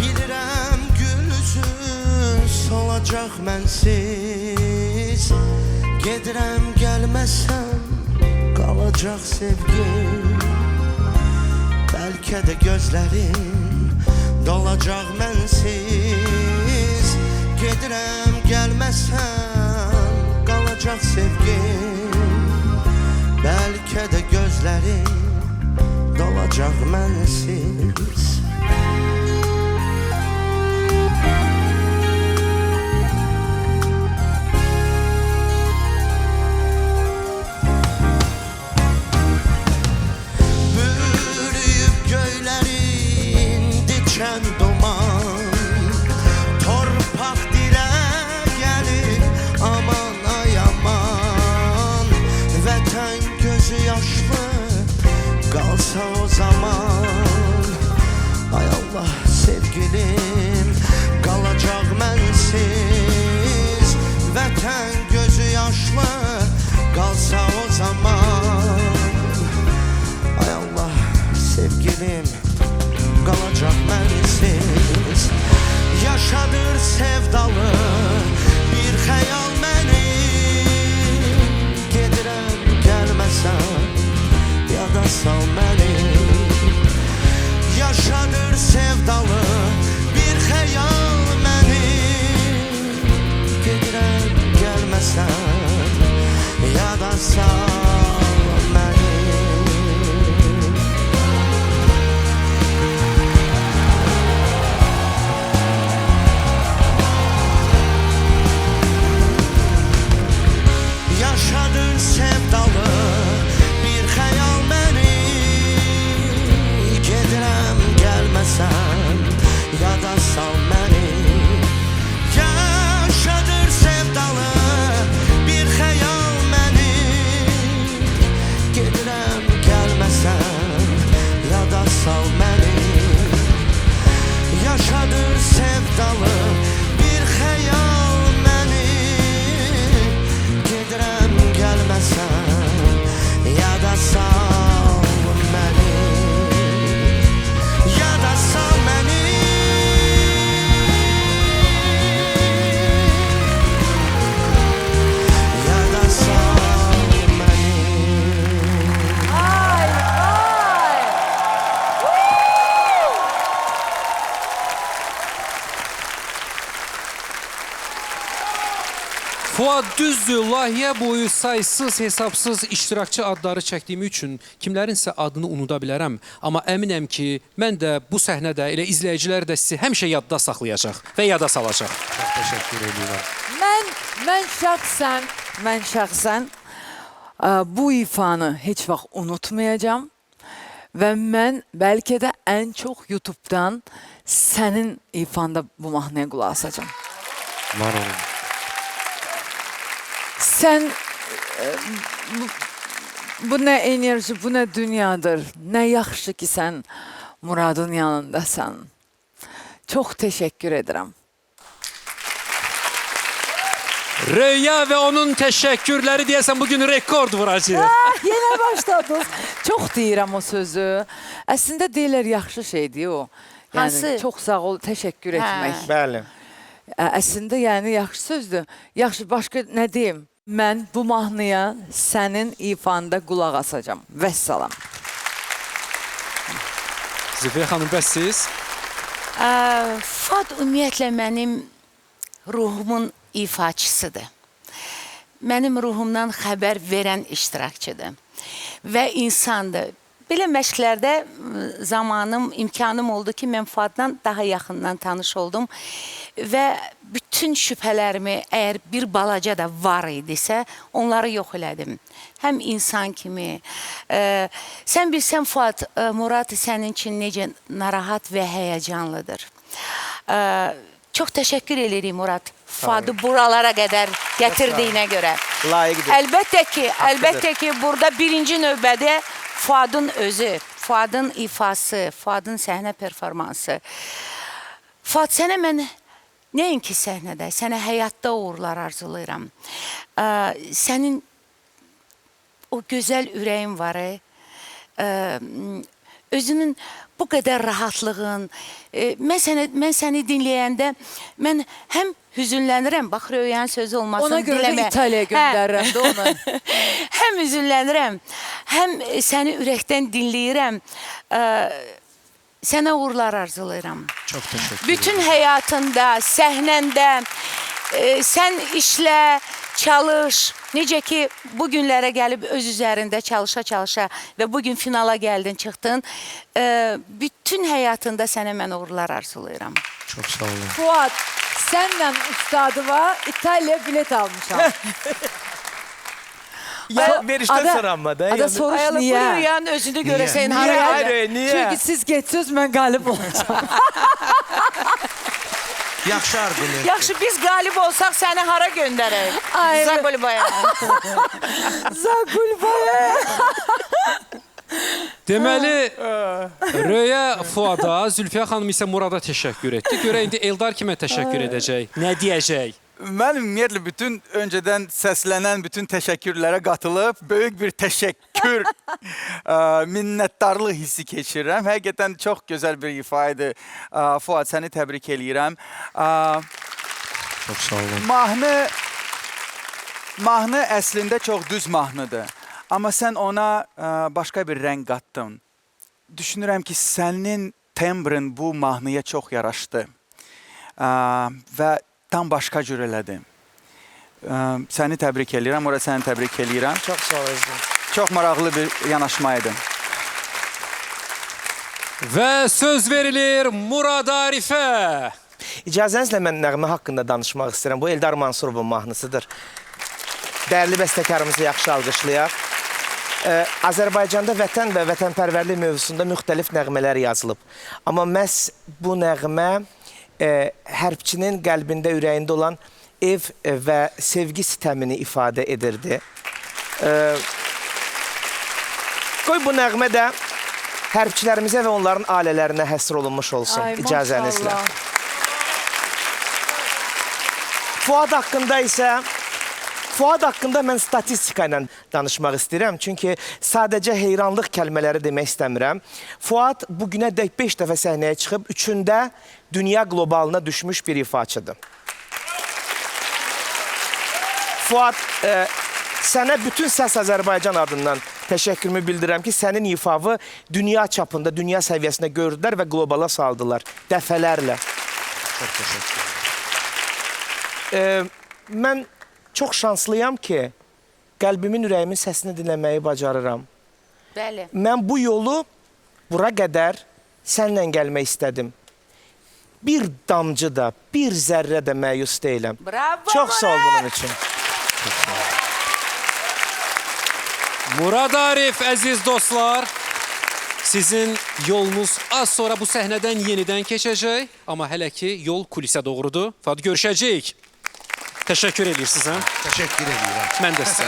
Bilirəm gülsün solacaq mənsiz. Gedirəm gəlməsəm qalacaq sevgim. Bəlkə də gözlərin dolacaq mənsiz. Gedirəm gəlməsəm qalacaq sevgim. Bəlkə də gözlərin dolacaq mənsiz. Bürüyüb göylərin diçən duman, torpaq dilə gəlir aman ay aman. Vətən gözü yaşlı qalsa o zaman, ay Allah sevgilim qalacaq mənsiz. Vətən gözü yaşlı qalsa o zaman, ay Allah sevgilim qalacaq mənsiz. Yaşadır sevdalı bir xəyal məni. Gedirəm gəlməsəm yada sal məni. Yaşadır sevdalı bir xəyal məni. Gedirəm gəlməsəm yada sal məni. Yaşadır sevdalı bir xəyal məni. Gedirəm gəlməsəm yada sal məni. Yaşadır sevdalı bir xəyal məni. Gedirəm gəlməsəm yada sal məni. Yaşadır sevdalı bir xəyal məni. Gedirəm gəlməsəm yada sal məni. Yada sal məni. Yada sal məni. Ay, ay. Fuad düzdür, layihə boyu saysız hesabsız iştirakçı adları çəkdiyim üçün kimlərinsə adını unuda bilərəm. Amma əminəm ki, mən də bu səhnədə, elə izləyicilər də sizi həmişə yadda saxlayacaq və yada salacaq. Çox təşəkkür edirəm. Mən şəxsən bu ifanı heç vaxt unutmayacağım. Və mən bəlkə də ən çox YouTube'dan sənin ifanda bu mahnıya qulaq asacağım. Var olun. Sen bu nə enerji, bu nə dünyadır. Nə yaxşı ki sən Muradın yanındasan. Çox təşəkkür edirəm. Röya və onun təşəkkürləri deyəsən bugün rekord vuracaq. Yenə başladınız. Çox deyirəm o sözü. Əslində deyirlər yaxşı şeydir o. Hansı? Çox sağ ol, təşəkkür etmək. Bəli. Əslində yəni yaxşı sözdür. Yaxşı, başqa nə deyim? Mən bu mahnıya sənin ifanda qulaq asacağım. Vəssalam. Zülfiyə xanım, bəs siz? Fuad ümumiyyətlə mənim ruhumun ifaçısıdır. Mənim ruhumdan xəbər verən iştirakçıdır və insandır. Belə məşqlərdə zamanım, imkanım oldu ki, mən Fuaddan daha yaxından tanış oldum və bütün şübhələrimi əgər bir balaca da var idisə, onları yox elədim. Həm insan kimi. Sən bilsən Fuad, Murad sənin üçün necə narahat və həyəcanlıdır. Çox təşəkkür edirik Murad, Fuadı buralara qədər gətirdiyinə görə. Layiqdir. Əlbəttə ki, burada birinci növbədə Fuadın özü, Fuadın ifası, Fuadın səhnə performansı. Fuad, sənə mən nəinki səhnədə, sənə həyatda uğurlar arzulayıram. Sənin o gözəl ürəyin var, özünün bu qədər rahatlığın, mən səni dinləyəndə mən həm hüzünlənirəm, bax Röyanın sözü olmasın Ona görə də diləmə. İtaliyaya göndərirəm də onu. Həm hüzünlənirəm, həm səni ürəkdən dinləyirəm. Sənə uğurlar arzulayıram. Çox təşəkkür edirəm. Bütün həyatında, səhnəndə sən işlə, çalış. Necə ki, bu günlərə gəlib öz üzərində çalışa-çalışa və bugün finala gəldin, çıxdın. Bütün həyatında sənə mən uğurlar arzulayıram. Çox sağ olun. Fuat, senden ustadıma İtalya bilet almışam. Ya verişten Ada- sıranmadı. Ada soruş Ayalı bu niye? Röyanın özünü görəsən Niye? hara Hayır, gəlir? niye? Çünkü siz geçsiniz ben galip olacağım. Yaxşı argument. Yaxşı, biz qalib olsaq səni hara göndərək? Ay, Zagolbaya. Zagulbaya. Deməli, Röya Fuada, Zülfiyə xanım isə Murada təşəkkür etdi. Görə indi Eldar kimə təşəkkür edəcək? Nə deyəcək? Mən ümumiyyətlə bütün öncədən səslənən bütün təşəkkürlərə qatılıb böyük bir təşəkkür, minnətdarlıq hissi keçirirəm. Həqiqətən çox gözəl bir ifa idi. Fuad, səni təbrik eləyirəm. Çox sağ olun. Mahnı əslində çox düz mahnıdır. Amma sən ona başqa bir rəng qatdın. Düşünürəm ki, sənin tembrin bu mahnıya çox yaraşdı. Və tam başqa cür elədim. Səni təbrik eləyirəm, orada səni təbrik eləyirəm. Çok sağ olasın. Çox maraqlı bir yanaşma idi. Və söz verilir Murad Arifə. İcazənizlə mən nəğmə haqqında danışmaq istəyirəm. Bu Eldar Mansurovun mahnısıdır. Dəyərli bəstəkarımızı yaxşı alqışlayaq. Azərbaycanda vətən və vətənpərvərlik mövzusunda müxtəlif nəğmələr yazılıb. Amma məhz bu nəğmə hərbçinin qəlbində, ürəyində olan ev və sevgi sitəmini ifadə edirdi. Qoy bu nəğmə də hərbçilərimizə və onların ailələrinə həsr olunmuş olsun, Ay, icazənizlə. maşallah. Fuad haqqında mən statistika ilə danışmaq istəyirəm. Çünki sadəcə heyranlıq kəlmələri demək istəmirəm. Fuad bugünə dək 5 dəfə səhnəyə çıxıb, 3-ündə dünya qlobalına düşmüş bir ifaçıdır. Fuad, sənə bütün Səs Azərbaycan adından təşəkkürümü bildirirəm ki, sənin ifavı dünya çapında, dünya səviyyəsində gördülər və qlobala saldılar dəfələrlə. Çox təşəkkür. Mən çox şanslıyam ki, qəlbimin, ürəyimin səsini dinləməyi bacarıram. Bəli. Mən bu yolu bura qədər sənlə gəlmək istədim. Bir damcı da, bir zərrə də məyus deyiləm. Bravo, Çox sağ ol bunun üçün. Murad Arif, əziz dostlar, sizin yolunuz az sonra bu səhnədən yenidən keçəcək. Amma hələ ki, yol kulisə doğrudur. Fuad, görüşəcəyik. Təşəkkür edirsiniz, hə? Təşəkkür edirəm. Mən də sizə.